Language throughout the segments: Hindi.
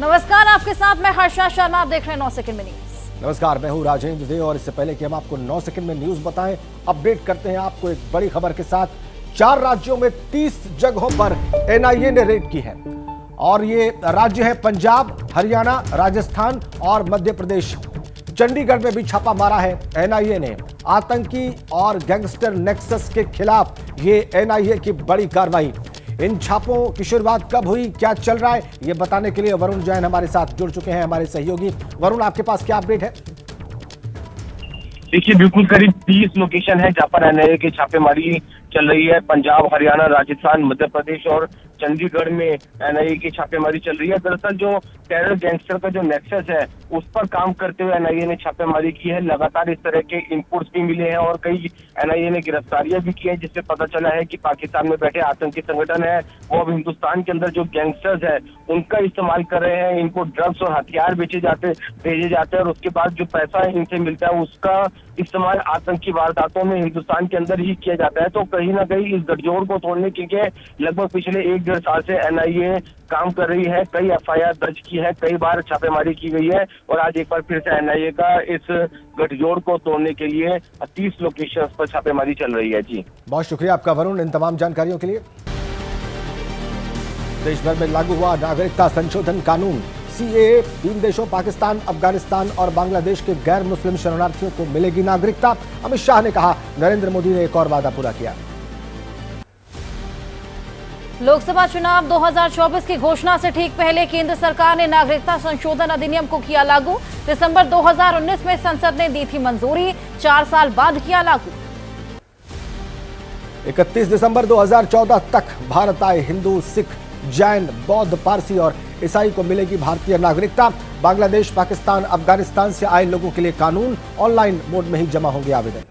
नमस्कार, आपके साथ मैं हर्षा शर्मा। आप देख रहे हैं 9 सेकंड में न्यूज। नमस्कार, मैं हूं राजेंद्र दे और इससे पहले कि हम आपको 9 सेकंड में न्यूज बताएं, अपडेट करते हैं आपको एक बड़ी खबर के साथ। 4 राज्यों में 30 जगहों पर एनआईए ने रेड की है और ये राज्य है पंजाब, हरियाणा, राजस्थान और मध्य प्रदेश। चंडीगढ़ में भी छापा मारा है एनआईए ने। आतंकी और गैंगस्टर नेक्सस के खिलाफ ये एनआईए की बड़ी कार्रवाई। इन छापों की शुरुआत कब हुई, क्या चल रहा है, ये बताने के लिए वरुण जैन हमारे साथ जुड़ चुके हैं, हमारे सहयोगी। वरुण, आपके पास क्या अपडेट है? देखिए, बिल्कुल करीब 30 लोकेशन है जहां पर एनआईए की छापेमारी चल रही है। पंजाब, हरियाणा, राजस्थान, मध्य प्रदेश और चंडीगढ़ में एनआईए की छापेमारी चल रही है। दरअसल जो टेरर गैंगस्टर का जो नेक्सस है उस पर काम करते हुए एनआईए ने छापेमारी की है। लगातार इस तरह के इनपुट्स भी मिले हैं और कई एनआईए ने गिरफ्तारियां भी की है, जिससे पता चला है कि पाकिस्तान में बैठे आतंकी संगठन है वो अब हिंदुस्तान के अंदर जो गैंगस्टर्स है उनका इस्तेमाल कर रहे हैं। इनको ड्रग्स और हथियार भेजे जाते हैं और उसके बाद जो पैसा इनसे मिलता है उसका इस्तेमाल आतंकी वारदातों में हिंदुस्तान के अंदर ही किया जाता है। तो कहीं ना कहीं इस गठजोड़ को तोड़ने के लिए लगभग पिछले 1-1.5 साल से एनआईए काम कर रही है। कई एफआईआर दर्ज की है, कई बार छापेमारी की गई है और आज एक बार फिर से एनआईए का इस गठजोड़ को तोड़ने के लिए 30 लोकेशन पर छापेमारी चल रही है। जी, बहुत शुक्रिया आपका वरुण, इन तमाम जानकारियों के लिए। देश भर में लागू हुआ नागरिकता संशोधन कानून सीएए। 3 देशों पाकिस्तान, अफगानिस्तान और बांग्लादेश के गैर मुस्लिम शरणार्थियों को मिलेगी नागरिकता। अमित शाह ने कहा, नरेंद्र मोदी ने एक और वादा पूरा किया। लोकसभा चुनाव 2024 की घोषणा से ठीक पहले केंद्र सरकार ने नागरिकता संशोधन अधिनियम को किया लागू। दिसंबर 2019 में संसद ने दी थी मंजूरी, 4 साल बाद किया लागू। 31 दिसंबर 2014 तक भारत आए हिंदू, सिख, जैन, बौद्ध, पारसी और ईसाई को मिलेगी भारतीय नागरिकता। बांग्लादेश, पाकिस्तान, अफगानिस्तान से आए लोगों के लिए कानून ऑनलाइन मोड में ही जमा होंगे आवेदन।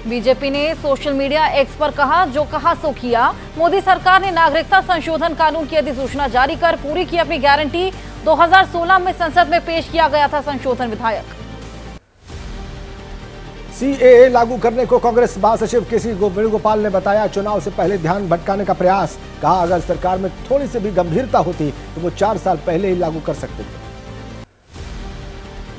बीजेपी ने सोशल मीडिया एक्स पर कहा, जो कहा सो किया। मोदी सरकार ने नागरिकता संशोधन कानून की अधिसूचना जारी कर पूरी की अपनी गारंटी। 2016 में संसद में पेश किया गया था संशोधन विधेयक। सीएए लागू करने को कांग्रेस महासचिव केसी वेणुगोपाल ने बताया चुनाव से पहले ध्यान भटकाने का प्रयास। कहा, अगर सरकार में थोड़ी सी भी गंभीरता होती तो वो 4 साल पहले ही लागू कर सकते थे।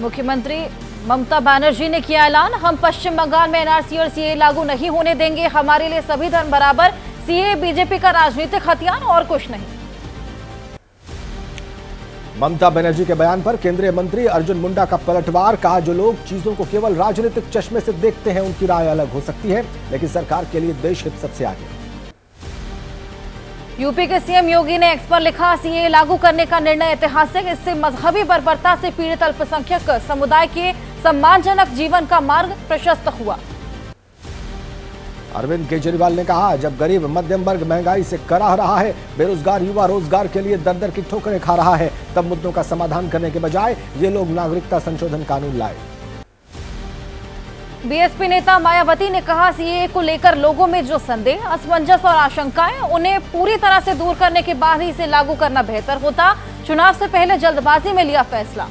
मुख्यमंत्री ममता बनर्जी ने किया ऐलान, हम पश्चिम बंगाल में एनआरसी और सीएए लागू नहीं होने देंगे। हमारे लिए सभी धर्म बराबर। सीएए बीजेपी का राजनीतिक हथियार और कुछ नहीं। ममता बनर्जी के बयान पर केंद्रीय मंत्री अर्जुन मुंडा का पलटवार। कहा, जो लोग चीजों को केवल राजनीतिक चश्मे से देखते हैं उनकी राय अलग हो सकती है, लेकिन सरकार के लिए देश हित सबसे आगे। यूपी के सीएम योगी ने एक्स पर लिखा, सीएए लागू करने का निर्णय ऐतिहासिक। इससे मजहबी बर्बरता से पीड़ित अल्पसंख्यक समुदाय के सम्मानजनक जीवन का मार्ग प्रशस्त हुआ। अरविंद केजरीवाल ने कहा, जब गरीब मध्यम वर्ग महंगाई से कराह रहा है, बेरोजगार युवा रोजगार के लिए दर-दर की ठोकरें खा रहा है, तब मुद्दों का समाधान करने के बजाय ये लोग नागरिकता संशोधन कानून लाए। बीएसपी नेता मायावती ने कहा, सीएए को लेकर लोगों में जो संदेह, असमंजस और आशंकाएं, उन्हें पूरी तरह से दूर करने के बाद ही इसे लागू करना बेहतर होता। चुनाव से पहले जल्दबाजी में लिया फैसला।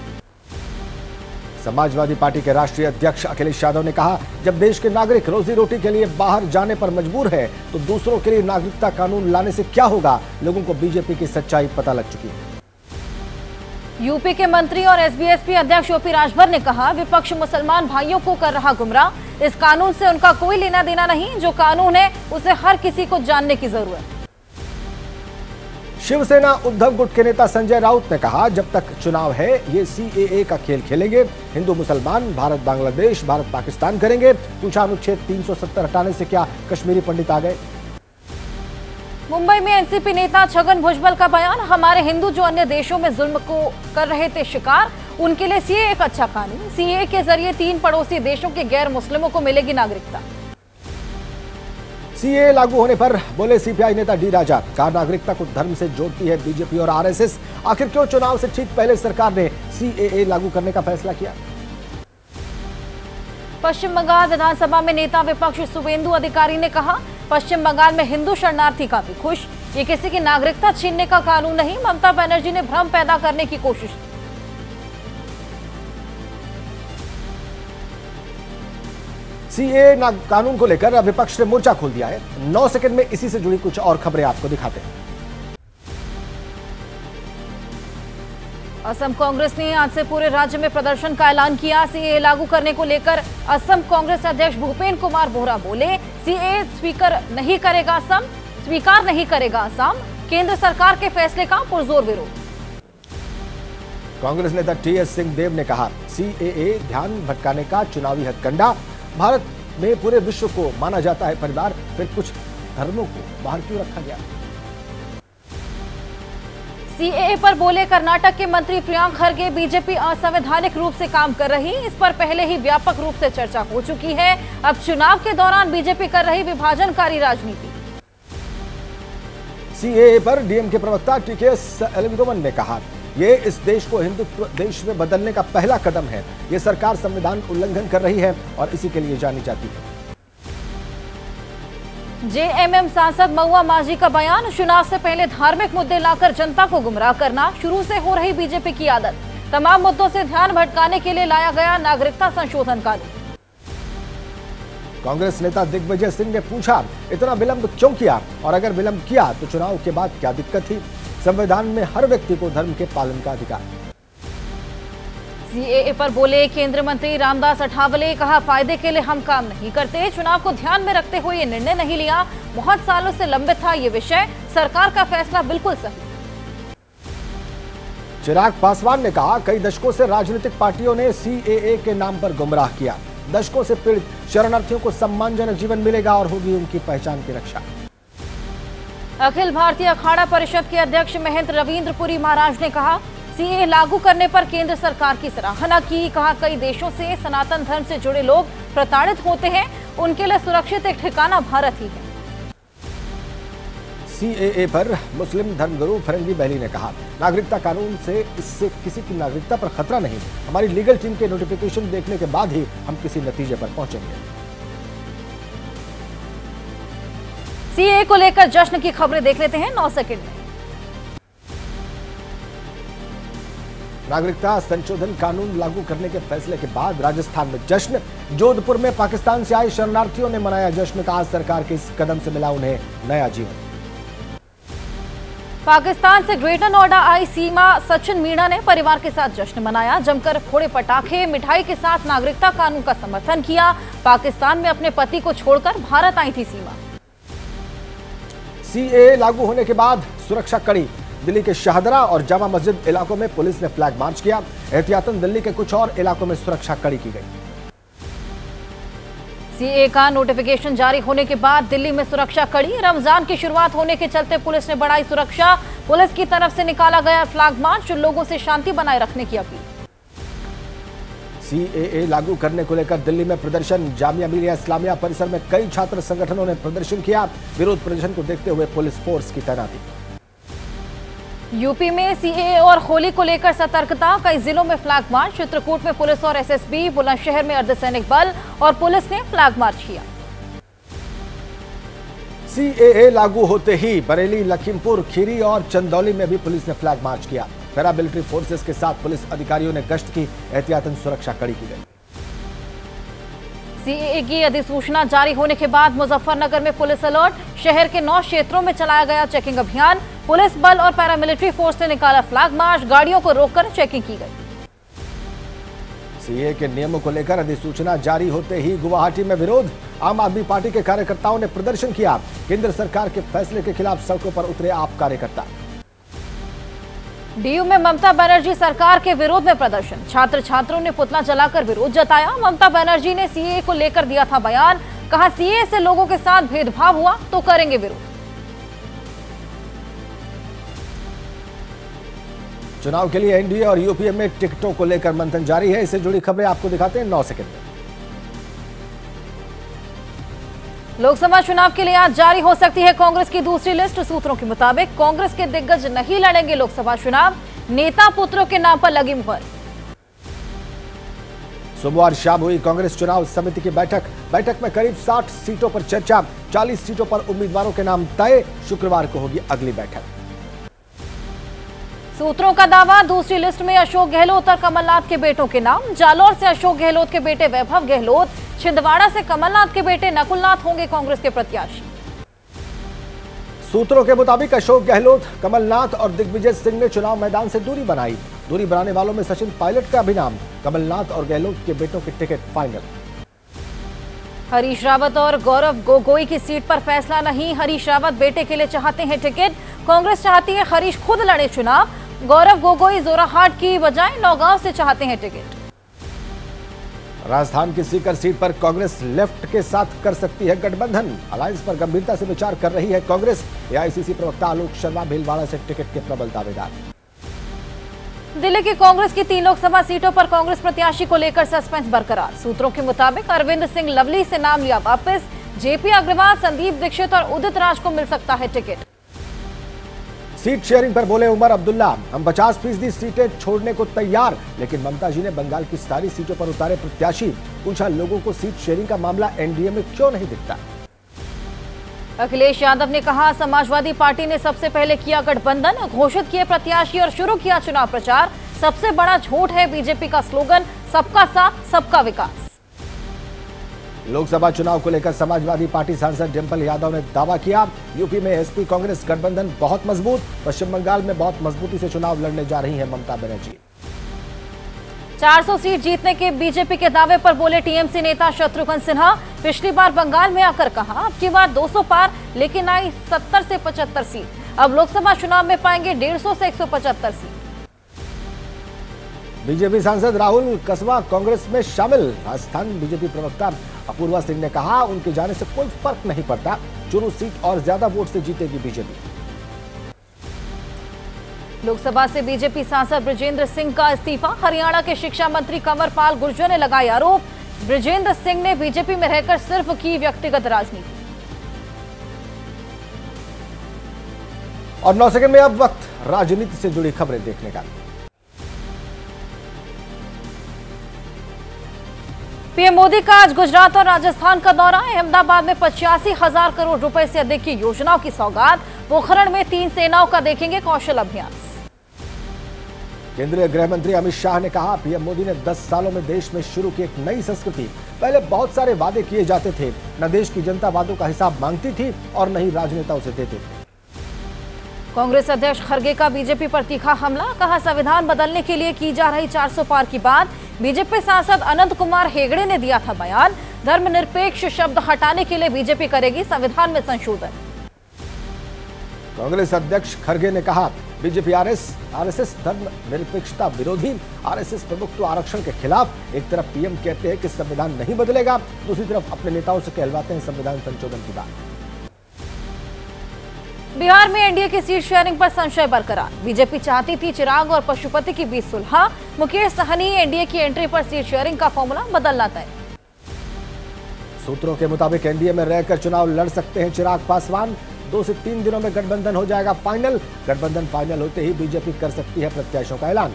समाजवादी पार्टी के राष्ट्रीय अध्यक्ष अखिलेश यादव ने कहा, जब देश के नागरिक रोजी रोटी के लिए बाहर जाने पर मजबूर है तो दूसरों के लिए नागरिकता कानून लाने से क्या होगा। लोगों को बीजेपी की सच्चाई पता लग चुकी है। यूपी के मंत्री और एसबीएसपी अध्यक्ष ओपी राजभर ने कहा, विपक्ष मुसलमान भाइयों को कर रहा गुमराह। इस कानून से उनका कोई लेना देना नहीं। जो कानून है उसे हर किसी को जानने की जरूरत है। शिवसेना उद्धव गुट के नेता संजय राउत ने कहा, जब तक चुनाव है ये सीएए का खेल खेलेंगे। हिंदू मुसलमान, भारत बांग्लादेश, भारत पाकिस्तान करेंगे। पूछा, अनुच्छेद 370 हटाने से क्या कश्मीरी पंडित आ गए? मुंबई में एनसीपी नेता छगन भुजबल का बयान, हमारे हिंदू जो अन्य देशों में जुल्म को कर रहे थे शिकार, उनके लिए सीएए एक अच्छा कानून। सीएए के जरिए 3 पड़ोसी देशों के गैर मुस्लिमों को मिलेगी नागरिकता। सीएए लागू होने पर बोले सीपीआई नेता डी राजा, कहा, नागरिकता को धर्म से जोड़ती है बीजेपी और आरएसएस। आखिर क्यों चुनाव से ठीक पहले सरकार ने सीएए लागू करने का फैसला किया? पश्चिम बंगाल विधानसभा में नेता विपक्ष शुभेंदु अधिकारी ने कहा, पश्चिम बंगाल में हिंदू शरणार्थी काफी खुश। ये किसी की नागरिकता छीनने का कानून नहीं। ममता बनर्जी ने भ्रम पैदा करने की कोशिश की। सीएए कानून को लेकर विपक्ष ने मोर्चा खोल दिया है। 9 सेकंड में इसी से जुड़ी कुछ और खबरें आपको दिखाते हैं। असम कांग्रेस ने आज से पूरे राज्य में प्रदर्शन का ऐलान किया। सीएए लागू करने को लेकर असम कांग्रेस अध्यक्ष भूपेंद्र कुमार बोहरा बोले, सीएए स्वीकार नहीं करेगा असम। केंद्र सरकार के फैसले का पुरजोर विरोध। कांग्रेस नेता टीएस सिंहदेव ने कहा, सीएए ध्यान भटकाने का चुनावी हथकंडा। भारत में पूरे विश्व को माना जाता है परिवार, फिर कुछ धर्मों को बाहर क्यों रखा गया। सीएए पर बोले कर्नाटक के मंत्री प्रियंक खरगे, बीजेपी असंवैधानिक रूप से काम कर रही। इस पर पहले ही व्यापक रूप से चर्चा हो चुकी है। अब चुनाव के दौरान बीजेपी कर रही विभाजनकारी राजनीति। सीएए पर डीएमके प्रवक्ता टीकेएस एलविंगोवन ने कहा, ये इस देश को हिंदुत्व देश में बदलने का पहला कदम है। ये सरकार संविधान उल्लंघन कर रही है और इसी के लिए जानी जाती है। जेएमएम सांसद महुआ माझी का बयान, चुनाव से पहले धार्मिक मुद्दे लाकर जनता को गुमराह करना शुरू से हो रही बीजेपी की आदत। तमाम मुद्दों से ध्यान भटकाने के लिए लाया गया नागरिकता संशोधन कानून। कांग्रेस नेता दिग्विजय सिंह ने पूछा, इतना विलंब क्यों किया और अगर विलंब किया तो चुनाव के बाद क्या दिक्कत थी। संविधान में हर व्यक्ति को धर्म के पालन का अधिकार। सीएए पर बोले केंद्रीय मंत्री रामदास अठावले, कहा फायदे के लिए हम काम नहीं करते। चुनाव को ध्यान में रखते हुए ये निर्णय नहीं लिया। बहुत सालों से लंबित था ये विषय। सरकार का फैसला बिल्कुल सही। चिराग पासवान ने कहा, कई दशकों से राजनीतिक पार्टियों ने सीएए के नाम पर गुमराह किया। दशकों से पीड़ित शरणार्थियों को सम्मानजनक जीवन मिलेगा और होगी उनकी पहचान की रक्षा। अखिल भारतीय अखाड़ा परिषद के अध्यक्ष महंत रविंद्रपुरी महाराज ने कहा, सीएए लागू करने पर केंद्र सरकार की सराहना की। कहा, कई देशों से सनातन धर्म से जुड़े लोग प्रताड़ित होते हैं, उनके लिए सुरक्षित एक ठिकाना भारत ही है। सीएए पर मुस्लिम धर्मगुरु फरंगी बैली ने कहा, नागरिकता कानून से इससे किसी की नागरिकता पर खतरा नहीं। हमारी लीगल टीम के नोटिफिकेशन देखने के बाद ही हम किसी नतीजे पर पहुंचेंगे। सीएए को लेकर जश्न की खबरें देख लेते हैं 9 सेकंड में। नागरिकता संशोधन कानून लागू करने के फैसले के बाद राजस्थान में जश्न। जोधपुर में पाकिस्तान से आए शरणार्थियों ने मनाया जश्न। कहा, सरकार के इस कदम से मिला उन्हें नया जीवन। पाकिस्तान से ग्रेटर नोएडा आई सीमा सचिन मीणा ने परिवार के साथ जश्न मनाया। जमकर फोड़े पटाखे, मिठाई के साथ नागरिकता कानून का समर्थन किया। पाकिस्तान में अपने पति को छोड़कर भारत आई थी सीमा। सीएए लागू होने के बाद सुरक्षा कड़ी। दिल्ली के शाहदरा और जामा मस्जिद इलाकों में पुलिस ने फ्लैग मार्च किया। एहतियातन दिल्ली के कुछ और इलाकों में सुरक्षा कड़ी की गई। सीएए का नोटिफिकेशन जारी होने के बाद दिल्ली में सुरक्षा कड़ी। रमजान की शुरुआत होने के चलते पुलिस ने बढ़ाई सुरक्षा। पुलिस की तरफ से निकाला गया फ्लैग मार्च, लोगों से शांति बनाए रखने की अपील। सीएए लागू करने को लेकर दिल्ली में प्रदर्शन। जामिया मिलिया इस्लामिया परिसर में कई छात्र संगठनों ने प्रदर्शन किया। विरोध प्रदर्शन को देखते हुए पुलिस फोर्स की तैनाती। यूपी में सीएए और होली को लेकर सतर्कता। कई जिलों में फ्लैग मार्च। चित्रकूट में पुलिस और एसएसबी, बुलंदशहर में अर्धसैनिक बल और पुलिस ने फ्लैग मार्च किया। सीएए लागू होते ही बरेली, लखीमपुर खीरी और चंदौली में भी पुलिस ने फ्लैग मार्च किया। पैरामिलिट्री फोर्सेस के साथ पुलिस अधिकारियों ने गश्त की। एहतियातन सुरक्षा कड़ी की गई। सीएए की अधिसूचना जारी होने के बाद मुजफ्फरनगर में पुलिस अलर्ट। शहर के 9 क्षेत्रों में चलाया गया चेकिंग अभियान। पुलिस बल और पैरामिलिट्री फोर्स ने निकाला फ्लैग मार्च। गाड़ियों को रोककर चेकिंग की गई। सीएए के नियमों को लेकर अधिसूचना जारी होते ही गुवाहाटी में विरोध। आम आदमी पार्टी के कार्यकर्ताओं ने प्रदर्शन किया। केंद्र सरकार के फैसले के खिलाफ सड़कों पर उतरे आप कार्यकर्ता। डीयू में ममता बनर्जी सरकार के विरोध में प्रदर्शन। छात्र छात्रों ने पुतला जलाकर विरोध जताया। ममता बनर्जी ने सीएए को लेकर दिया था बयान। कहा, सीएए से लोगों के साथ भेदभाव हुआ तो करेंगे विरोध। चुनाव के लिए एनडीए और यूपीए में टिकटों को लेकर मंथन जारी है। इससे जुड़ी खबरें आपको दिखाते हैं 9 सेकंड में। लोकसभा चुनाव के लिए आज जारी हो सकती है कांग्रेस की दूसरी लिस्ट। सूत्रों के मुताबिक कांग्रेस के दिग्गज नहीं लड़ेंगे लोकसभा चुनाव। नेता पुत्रों के नाम पर लगी मुहर। सोमवार शाम हुई कांग्रेस चुनाव समिति की बैठक में करीब 60 सीटों पर चर्चा। 40 सीटों पर उम्मीदवारों के नाम तय। शुक्रवार को होगी अगली बैठक। सूत्रों का दावा, दूसरी लिस्ट में अशोक गहलोत और कमलनाथ के बेटों के नाम। जालौर से अशोक गहलोत के बेटे वैभव गहलोत, छिंदवाड़ा से कमलनाथ के बेटे नकुलनाथ होंगे कांग्रेस के प्रत्याशी। सूत्रों के मुताबिक अशोक गहलोत, कमलनाथ और दिग्विजय सिंह ने चुनाव मैदान से दूरी बनाई। दूरी बनाने वालों में सचिन पायलट का भी नाम, कमलनाथ और गहलोत के बेटों की टिकट फाइनल। हरीश रावत और गौरव गोगोई की सीट पर फैसला नहीं। हरीश रावत बेटे के लिए चाहते हैं टिकट। कांग्रेस चाहती है हरीश खुद लड़े चुनाव। गौरव गोगोई जोराहाट की बजाय नौगांव से चाहते हैं टिकट। राजस्थान की सीकर सीट पर कांग्रेस लेफ्ट के साथ कर सकती है गठबंधन। अलायंस पर गंभीरता से विचार कर रही है कांग्रेस। एआईसीसी प्रवक्ता आलोक शर्मा भीलवाड़ा से टिकट के प्रबल दावेदार। दिल्ली की कांग्रेस की 3 लोकसभा सीटों पर कांग्रेस प्रत्याशी को लेकर सस्पेंस बरकरार। सूत्रों के मुताबिक अरविंद सिंह लवली से नाम लिया वापस। जेपी अग्रवाल, संदीप दीक्षित और उदित राज को मिल सकता है टिकट। सीट शेयरिंग पर बोले उमर अब्दुल्ला, हम 50% सीटें छोड़ने को तैयार, लेकिन ममता जी ने बंगाल की सारी सीटों पर उतारे प्रत्याशी। पूछा लोगों को सीट शेयरिंग का मामला एनडीए में क्यों नहीं दिखता। अखिलेश यादव ने कहा समाजवादी पार्टी ने सबसे पहले किया गठबंधन, घोषित किए प्रत्याशी और शुरू किया चुनाव प्रचार। सबसे बड़ा झूठ है बीजेपी का स्लोगन सबका साथ सबका विकास। लोकसभा चुनाव को लेकर समाजवादी पार्टी सांसद डिंपल यादव ने दावा किया, यूपी में एसपी कांग्रेस गठबंधन बहुत मजबूत। पश्चिम बंगाल में बहुत मजबूती से चुनाव लड़ने जा रही है ममता बनर्जी। 400 सीट जीतने के बीजेपी के दावे पर बोले टीएमसी नेता शत्रुघ्न सिन्हा। पिछली बार बंगाल में आकर कहा अब की बार 200 पार, लेकिन आई 70 से 75 सीट। अब लोकसभा चुनाव में पाएंगे 150 से 175 सीट। बीजेपी सांसद राहुल कसवा कांग्रेस में शामिल। राजस्थान बीजेपी प्रवक्ता अपूर्वा सिंह ने कहा उनके जाने से कोई फर्क नहीं पड़ता, चुरू सीट और ज्यादा वोट से जीतेगी बीजेपी। लोकसभा से बीजेपी सांसद ब्रजेंद्र सिंह का इस्तीफा। हरियाणा के शिक्षा मंत्री कंवर पाल गुर्जर ने लगाया आरोप, ब्रजेंद्र सिंह ने बीजेपी में रहकर सिर्फ की व्यक्तिगत राजनीति। और 9 सेकंड में अब वक्त राजनीति से जुड़ी खबरें देखने का। पीएम मोदी का आज गुजरात और राजस्थान का दौरा। अहमदाबाद में 85,000 करोड़ रुपए से अधिक की योजनाओं की सौगात। पोखरण में 3 सेनाओं का देखेंगे कौशल अभ्यास। केंद्रीय गृह मंत्री अमित शाह ने कहा पीएम मोदी ने 10 सालों में देश में शुरू की एक नई संस्कृति। पहले बहुत सारे वादे किए जाते थे, न देश की जनता वादों का हिसाब मांगती थी और न ही राजनेता उसे देते थे। कांग्रेस अध्यक्ष खड़गे का बीजेपी पर तीखा हमला। कहा संविधान बदलने के लिए की जा रही 400 पार की बात। बीजेपी सांसद अनंत कुमार हेगड़े ने दिया था बयान, धर्मनिरपेक्ष शब्द हटाने के लिए बीजेपी करेगी संविधान में संशोधन। कांग्रेस अध्यक्ष खड़गे ने कहा बीजेपी आरएसएस धर्मनिरपेक्षता विरोधी, आरएसएस प्रमुख तो आरक्षण के खिलाफ। एक तरफ पीएम कहते हैं कि संविधान नहीं बदलेगा, दूसरी तरफ अपने नेताओं से कहलवाते हैं संविधान संशोधन की बात। बिहार में एनडीए की सीट शेयरिंग पर संशय बरकरार। बीजेपी चाहती थी चिराग और पशुपति की बीच सुलह। मुकेश सहनी एनडीए की एंट्री पर सीट शेयरिंग का फॉर्मूला बदलना तय। सूत्रों के मुताबिक एनडीए में रहकर चुनाव लड़ सकते हैं चिराग पासवान। 2 से 3 दिनों में गठबंधन हो जाएगा फाइनल। गठबंधन फाइनल होते ही बीजेपी कर सकती है प्रत्याशियों का ऐलान।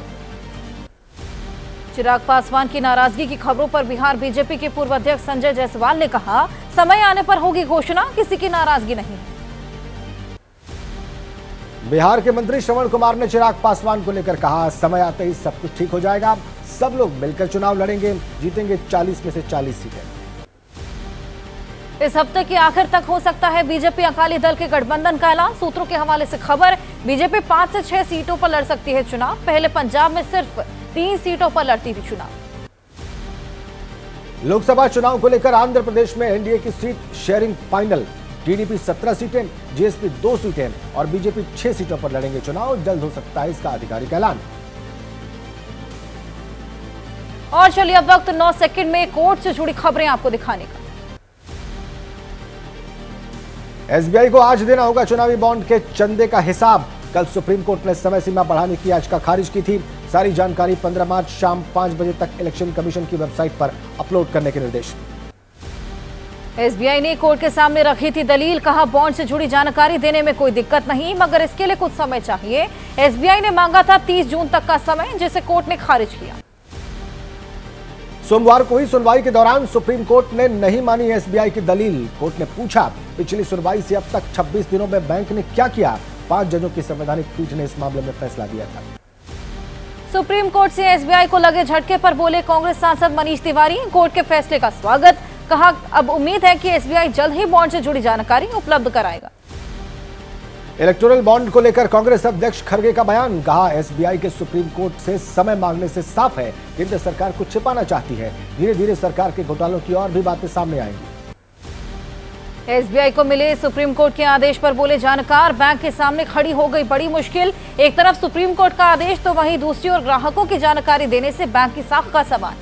चिराग पासवान की नाराजगी की खबरों पर बिहार बीजेपी के पूर्व अध्यक्ष संजय जायसवाल ने कहा समय आने पर होगी घोषणा, किसी की नाराजगी नहीं। बिहार के मंत्री श्रवण कुमार ने चिराग पासवान को लेकर कहा समय आते ही सब कुछ ठीक हो जाएगा, सब लोग मिलकर चुनाव लड़ेंगे, जीतेंगे 40 में से 40 सीटें। इस हफ्ते के आखिर तक हो सकता है बीजेपी अकाली दल के गठबंधन का ऐलान। सूत्रों के हवाले से खबर, बीजेपी 5 से 6 सीटों पर लड़ सकती है चुनाव। पहले पंजाब में सिर्फ 3 सीटों पर लड़ती थी चुनाव। लोकसभा चुनाव को लेकर आंध्र प्रदेश में एनडीए की सीट शेयरिंग फाइनल। टीडीपी 17 सीटें, जेएसपी 2 सीटें और बीजेपी 6 सीटों पर लड़ेंगे चुनाव। जल्द हो सकता है इसका आधिकारिक ऐलान। और चलिए अब वक्त 9 सेकंड में कोर्ट से जुड़ी खबरें आपको दिखाने का। एसबीआई को आज देना होगा चुनावी बॉन्ड के चंदे का हिसाब। कल सुप्रीम कोर्ट ने समय सीमा बढ़ाने की याचिका खारिज की थी। सारी जानकारी 15 मार्च शाम 5 बजे तक इलेक्शन कमीशन की वेबसाइट पर अपलोड करने के निर्देश। एसबीआई ने कोर्ट के सामने रखी थी दलील। कहा बॉन्ड से जुड़ी जानकारी देने में कोई दिक्कत नहीं, मगर इसके लिए कुछ समय चाहिए। एसबीआई ने मांगा था 30 जून तक का समय, जिसे कोर्ट ने खारिज किया। सोमवार को हुई सुनवाई के दौरान सुप्रीम कोर्ट ने नहीं मानी एसबीआई की दलील। कोर्ट ने पूछा पिछली सुनवाई से अब तक 26 दिनों में बैंक ने क्या किया। 5 जजों की संवैधानिक पीठ ने इस मामले में फैसला दिया था। सुप्रीम कोर्ट से एसबीआई को लगे झटके पर बोले कांग्रेस सांसद मनीष तिवारी। कोर्ट के फैसले का स्वागत। कहा अब उम्मीद है कि एसबीआई जल्द ही बॉन्ड से जुड़ी जानकारी उपलब्ध कराएगा। इलेक्टोरल बॉन्ड को लेकर कांग्रेस अध्यक्ष खड़गे का बयान, कहा एसबीआई के सुप्रीम कोर्ट से समय मांगने से साफ है केंद्र सरकार कुछ छिपाना चाहती है। धीरे धीरे सरकार के घोटालों की और भी बातें सामने आएंगी। एसबीआई को मिले सुप्रीम कोर्ट के आदेश पर बोले जानकार, बैंक के सामने खड़ी हो गई बड़ी मुश्किल। एक तरफ सुप्रीम कोर्ट का आदेश तो वहीं दूसरी ओर ग्राहकों की जानकारी देने से बैंक की साख का सवाल।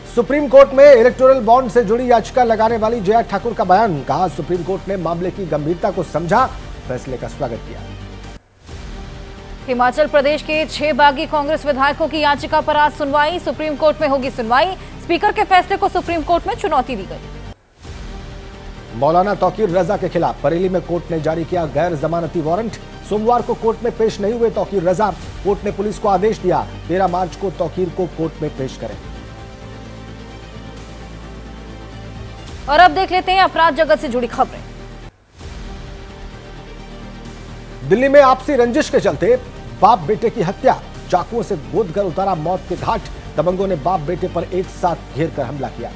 सुप्रीम कोर्ट में इलेक्टोरल बॉन्ड से जुड़ी याचिका लगाने वाली जया ठाकुर का बयान, कहा सुप्रीम कोर्ट ने मामले की गंभीरता को समझा, फैसले का स्वागत किया। हिमाचल प्रदेश के 6 बागी कांग्रेस विधायकों की याचिका पर आज सुनवाई, सुप्रीम कोर्ट में होगी सुनवाई। स्पीकर के फैसले को सुप्रीम कोर्ट में चुनौती दी गई। मौलाना तौकीर रजा के खिलाफ बरेली में कोर्ट ने जारी किया गैर जमानती वारंट। सोमवार को कोर्ट में पेश नहीं हुए तौकीर रजा, कोर्ट ने पुलिस को आदेश दिया 13 मार्च को तौकीर को कोर्ट में पेश करें। और अब देख लेते हैं अपराध जगत से जुड़ी खबरें। दिल्ली में आपसी रंजिश के चलते बाप बेटे की हत्या, चाकुओं से गोद कर उतारा मौत के घाट। दबंगों ने बाप बेटे पर एक साथ घेर कर हमला किया।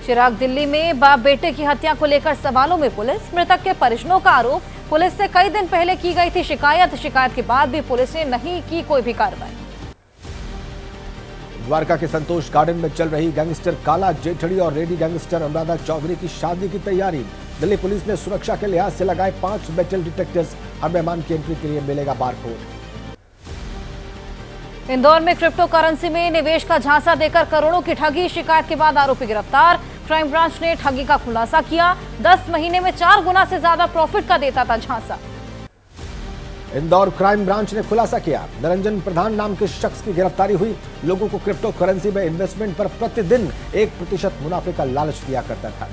चिराग, दिल्ली में बाप बेटे की हत्या को लेकर सवालों में पुलिस। मृतक के परिजनों का आरोप, पुलिस से कई दिन पहले की गई थी शिकायत के बाद भी पुलिस ने नहीं की कोई भी कार्रवाई। द्वारका के संतोष गार्डन में चल रही गैंगस्टर काला जेठड़ी और रेडी गैंगस्टर अनुराधा चौधरी की शादी की तैयारी। दिल्ली पुलिस ने सुरक्षा के लिहाज से लगाए 5 मेटल डिटेक्टर्स। हर मेहमान की एंट्री के लिए मिलेगा बारकोड। इंदौर में क्रिप्टो करेंसी में निवेश का झांसा देकर करोड़ों की ठगी, शिकायत के बाद आरोपी गिरफ्तार। क्राइम ब्रांच ने ठगी का खुलासा किया, 10 महीने में 4 गुना से ज्यादा प्रॉफिट का देता था झांसा। इंदौर क्राइम ब्रांच ने खुलासा किया, निरंजन प्रधान नाम के शख्स की गिरफ्तारी हुई। लोगों को क्रिप्टो करेंसी में इन्वेस्टमेंट पर प्रतिदिन 1% मुनाफे का लालच दिया करता था।